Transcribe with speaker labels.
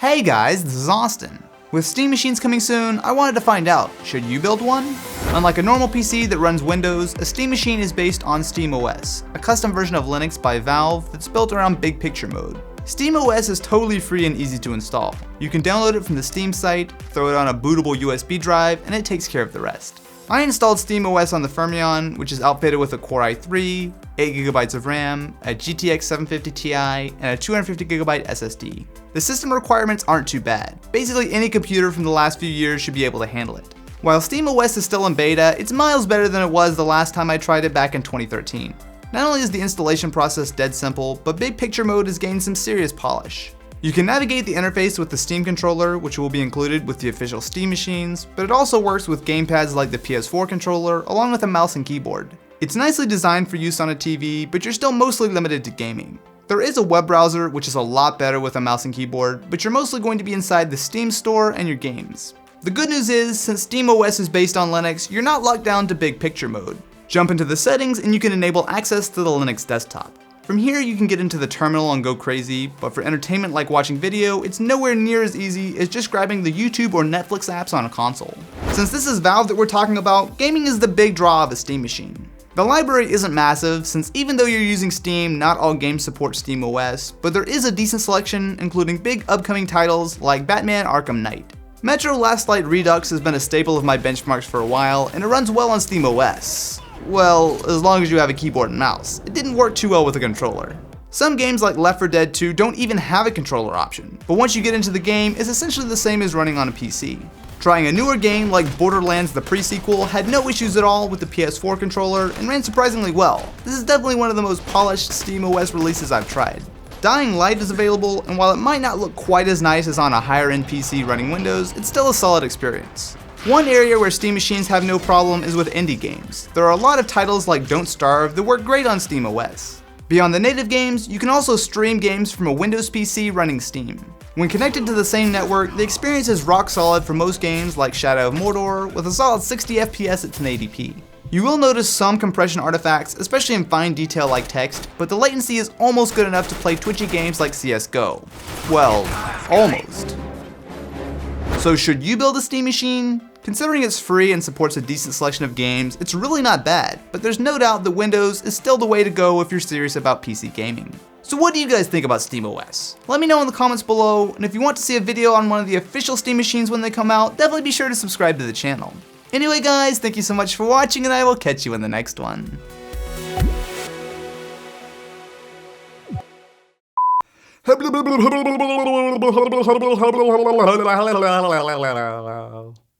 Speaker 1: Hey guys, this is Austin. With Steam machines coming soon, I wanted to find out, should you build one? Unlike a normal PC that runs Windows, a Steam machine is based on SteamOS, a custom version of Linux by Valve that's built around big picture mode. SteamOS is totally free and easy to install. You can download it from the Steam site, throw it on a bootable USB drive, and it takes care of the rest. I installed SteamOS on the Fermion, which is outfitted with a Core i3, 8GB of RAM, a GTX 750 Ti, and a 250GB SSD. The system requirements aren't too bad. Basically any computer from the last few years should be able to handle it. While SteamOS is still in beta, it's miles better than it was the last time I tried it back in 2013. Not only is the installation process dead simple, but big picture mode has gained some serious polish. You can navigate the interface with the Steam controller, which will be included with the official Steam machines, but it also works with gamepads like the PS4 controller, along with a mouse and keyboard. It's nicely designed for use on a TV, but you're still mostly limited to gaming. There is a web browser, which is a lot better with a mouse and keyboard, but you're mostly going to be inside the Steam store and your games. The good news is, since SteamOS is based on Linux, you're not locked down to big picture mode. Jump into the settings and you can enable access to the Linux desktop. From here you can get into the terminal and go crazy, but for entertainment like watching video, it's nowhere near as easy as just grabbing the YouTube or Netflix apps on a console. Since this is Valve that we're talking about, gaming is the big draw of a Steam machine. The library isn't massive, since even though you're using Steam, not all games support SteamOS, but there is a decent selection, including big upcoming titles like Batman Arkham Knight. Metro Last Light Redux has been a staple of my benchmarks for a while, and it runs well on SteamOS. Well, as long as you have a keyboard and mouse. It didn't work too well with a controller. Some games like Left 4 Dead 2 don't even have a controller option, but once you get into the game, it's essentially the same as running on a PC. Trying a newer game like Borderlands the pre-sequel had no issues at all with the PS4 controller and ran surprisingly well. This is definitely one of the most polished SteamOS releases I've tried. Dying Light is available, and while it might not look quite as nice as on a higher end PC running Windows, it's still a solid experience. One area where Steam machines have no problem is with indie games. There are a lot of titles like Don't Starve that work great on SteamOS. Beyond the native games, you can also stream games from a Windows PC running Steam. When connected to the same network, the experience is rock solid for most games like Shadow of Mordor, with a solid 60 FPS at 1080p. You will notice some compression artifacts, especially in fine detail like text, but the latency is almost good enough to play twitchy games like CSGO. Well, almost. So should you build a Steam machine? Considering it's free and supports a decent selection of games, it's really not bad, but there's no doubt that Windows is still the way to go if you're serious about PC gaming. So what do you guys think about SteamOS? Let me know in the comments below, and if you want to see a video on one of the official Steam machines when they come out, definitely be sure to subscribe to the channel. Anyway guys, thank you so much for watching, and I will catch you in the next one.